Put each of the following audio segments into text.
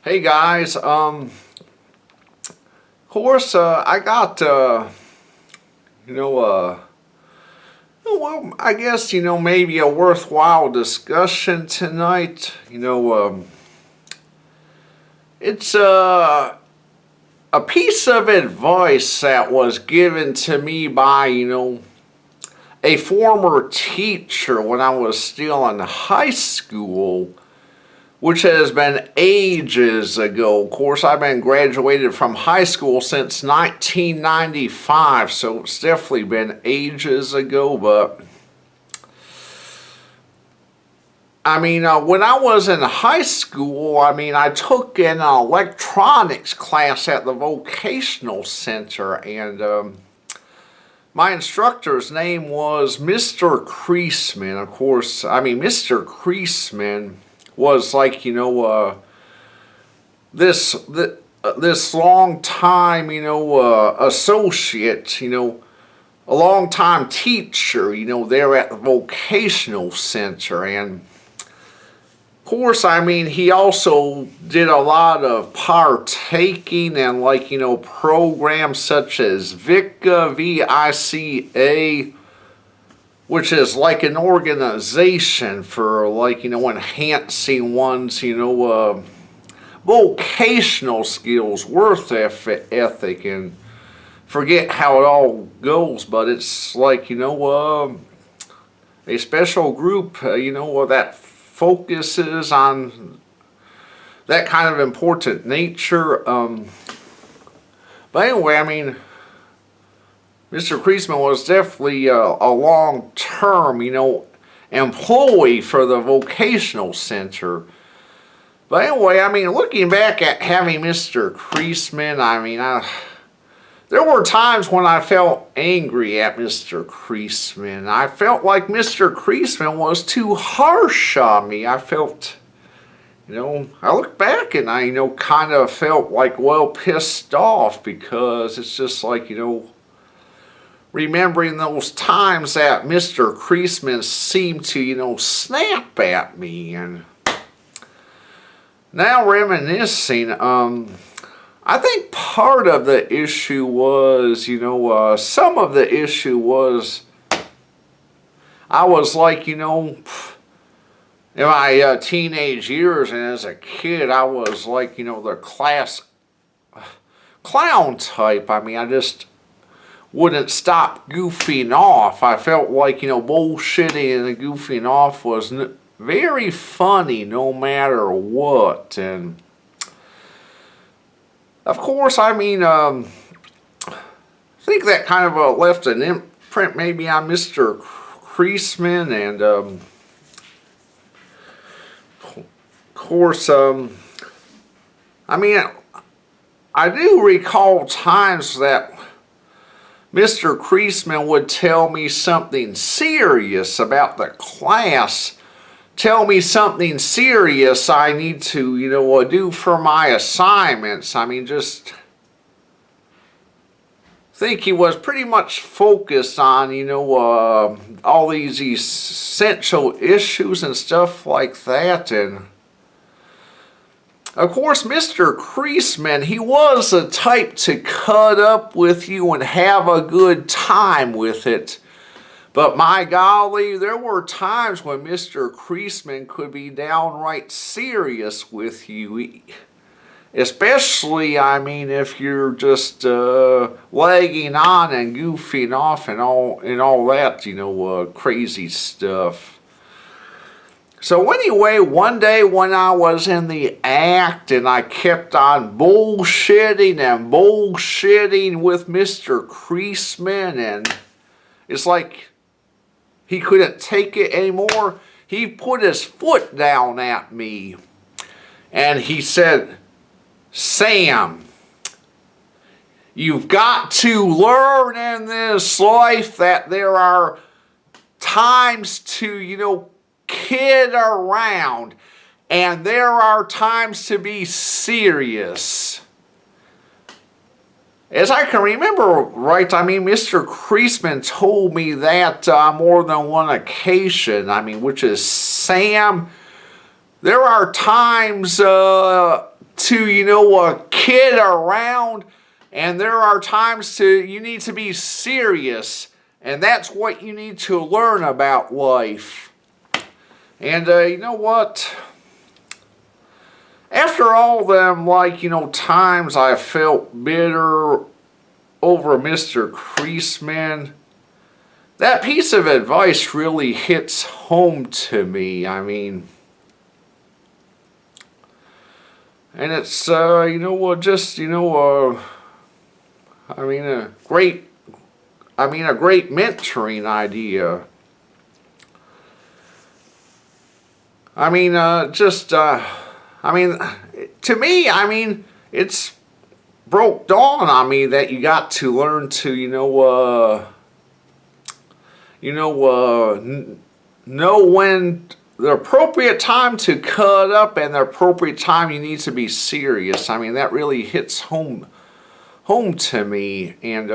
Hey guys, course, I got, you know, well, I guess, maybe a worthwhile discussion tonight. It's, a piece of advice that was given to me by, a former teacher when I was still in high school, which has been ages ago. Of course, I've been graduated from high school since 1995, so it's definitely been ages ago. But when I was in high school, I took an electronics class at the vocational center, and my instructor's name was Mr. Creasman. Of course, Mr. Creasman was like, this long time, associate, a long time teacher, there at the vocational center. And of course, he also did a lot of partaking in, like, programs such as VICA, VICA, which is like an organization for, like, enhancing one's, vocational skills, worth ethic, and forget how it all goes, but it's like, a special group, that focuses on that kind of important nature. But anyway, Mr. Creasman was definitely a long-term, employee for the vocational center. But anyway, looking back at having Mr. Creasman, there were times when I felt angry at Mr. Creasman. I felt like Mr. Creasman was too harsh on me. I felt, I look back and I, kind of felt like, well, pissed off, because it's just like, remembering those times that Mr. Creasman seemed to, snap at me. And now reminiscing, I think part of the issue was, some of the issue was, I was like, in my teenage years and as a kid, I was like, the class clown type. I just wouldn't stop goofing off. I felt like, bullshitting and goofing off was very funny no matter what. And of course, I think that kind of left an imprint maybe on Mr. Creasman. And of course, I do recall times that Mr. Creasman would tell me something serious about the class, tell me something serious I need to, do for my assignments. Just think he was pretty much focused on, all these essential issues and stuff like that. And of course, Mr. Creasman, he was the type to cut up with you and have a good time with it. But my golly, there were times when Mr. Creasman could be downright serious with you. Especially, if you're just lagging on and goofing off and all that, crazy stuff. So anyway, one day when I was in the act and I kept on bullshitting with Mr. Creasman, and it's like he couldn't take it anymore. He put his foot down at me and he said, "Sam, you've got to learn in this life that there are times to, kid around, and there are times to be serious." As I can remember right, Mr. Creasman told me that on more than one occasion, which is, "Sam, there are times to, kid around, and there are times you need to be serious, and that's what you need to learn about life. And you know what? After all them, times I felt bitter over Mr. Creaseman, that piece of advice really hits home to me. I mean, and it's, a great mentoring idea. To me, it's broke dawn on me that you got to learn to, know when the appropriate time to cut up and the appropriate time you need to be serious. That really hits home to me. And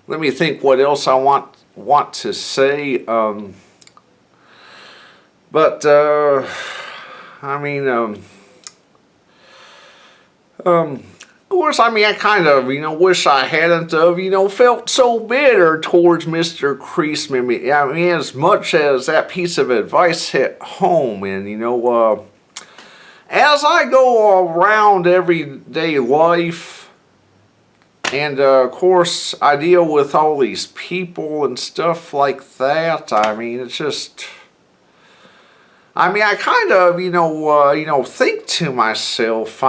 let me think what else I want to say. Of course, I kind of, wish I hadn't of, felt so bitter towards Mr. Creaseman. As much as that piece of advice hit home, and, as I go around everyday life, and, of course, I deal with all these people and stuff like that, it's just... I kind of, think to myself,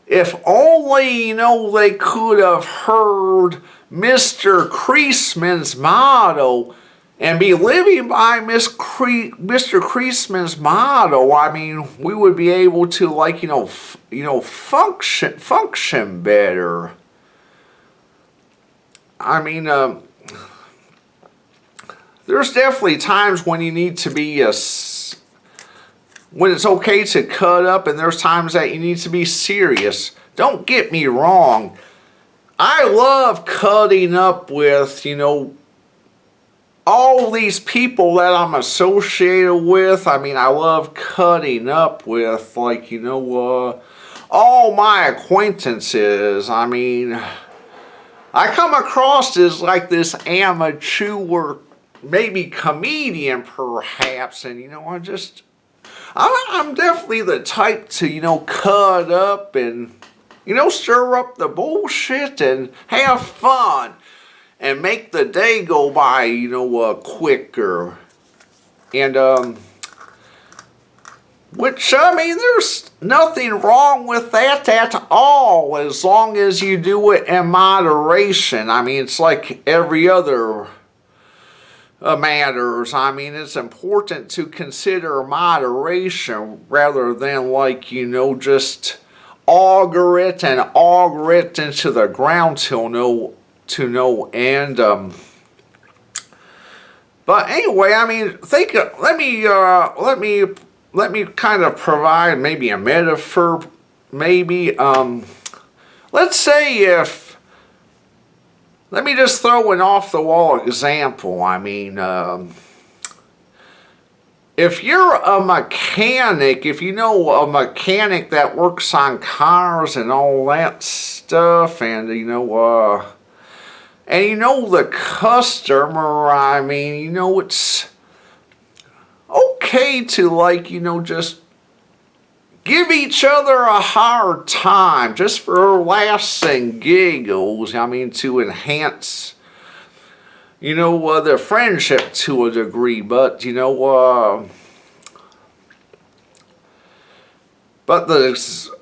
if only, they could have heard Mr. Creaseman's motto and be living by Mr. Creaseman's motto, we would be able to, function better. There's definitely times when you need to be when it's okay to cut up, and there's times that you need to be serious. Don't get me wrong. I love cutting up with, all these people that I'm associated with. I love cutting up with, all my acquaintances. I come across as this amateur, maybe comedian perhaps, and, I'm definitely the type to, cut up and, stir up the bullshit and have fun and make the day go by, quicker. And, there's nothing wrong with that at all, as long as you do it in moderation. It's like every other matters. It's important to consider moderation rather than just auger it into the ground to no end. But anyway, let me kind of provide maybe a metaphor. Maybe let's say let me just throw an off-the-wall example. If you're a mechanic, if you know a mechanic that works on cars and all that stuff, and the customer, it's okay to just give each other a hard time just for laughs and giggles. To enhance, their friendship to a degree. But, but the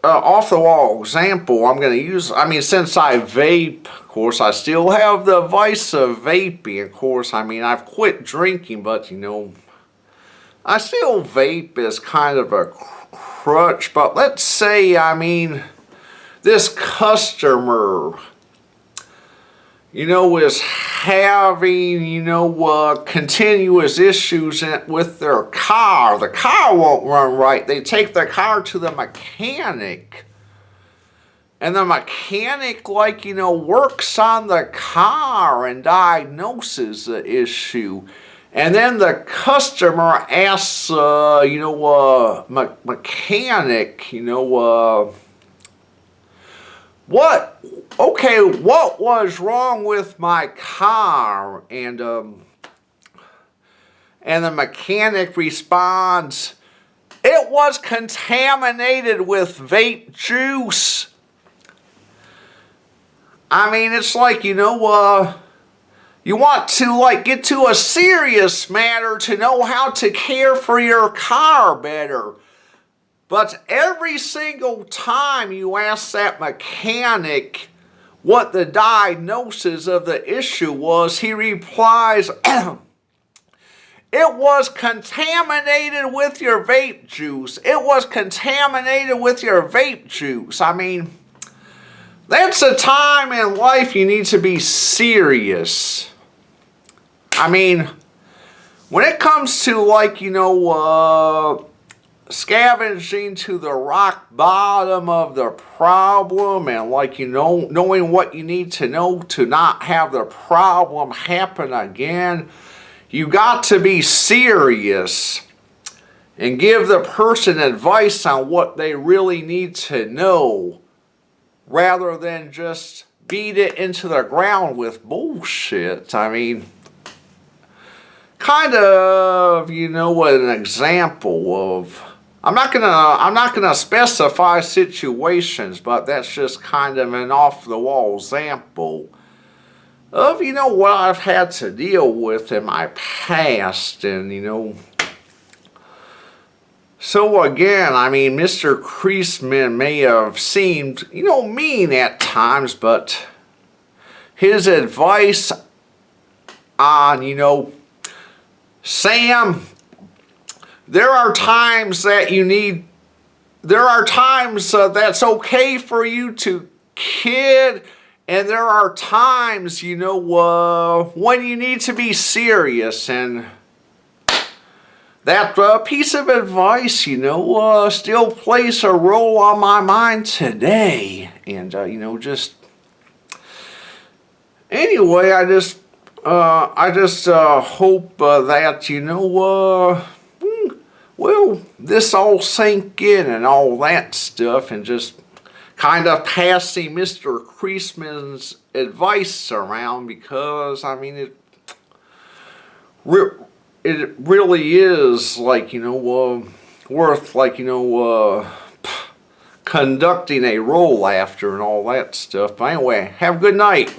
off-the-wall example I'm going to use, since I vape, of course, I still have the vice of vaping. Of course, I've quit drinking, but, I still vape as kind of a crutch. But let's say, this customer, is having, continuous issues with their car. The car won't run right. They take the car to the mechanic. And the mechanic, works on the car and diagnoses the issue. And then the customer asks, mechanic, what was wrong with my car? And the mechanic responds, it was contaminated with vape juice. I mean, it's like, you want to get to a serious matter to know how to care for your car better. But every single time you ask that mechanic what the diagnosis of the issue was, he replies, it was contaminated with your vape juice. It was contaminated with your vape juice. I mean, that's a time in life you need to be serious. I mean, when it comes to scavenging to the rock bottom of the problem and knowing what you need to know to not have the problem happen again, you got to be serious and give the person advice on what they really need to know rather than just beat it into the ground with bullshit. I mean, kind of, an example of, I'm not gonna specify situations, but that's just kind of an off-the-wall example of, what I've had to deal with in my past. And, so again, I mean, Mr. Creasman may have seemed, mean at times, but his advice on, Sam, there are times that's okay for you to kid, and there are times, when you need to be serious. And that piece of advice, still plays a role on my mind today. And, anyway, I just hope that, this all sank in and all that stuff, and just kind of passing Mr. Creasman's advice around, because, I mean, it really is, worth, conducting a roll after and all that stuff. But anyway, have a good night.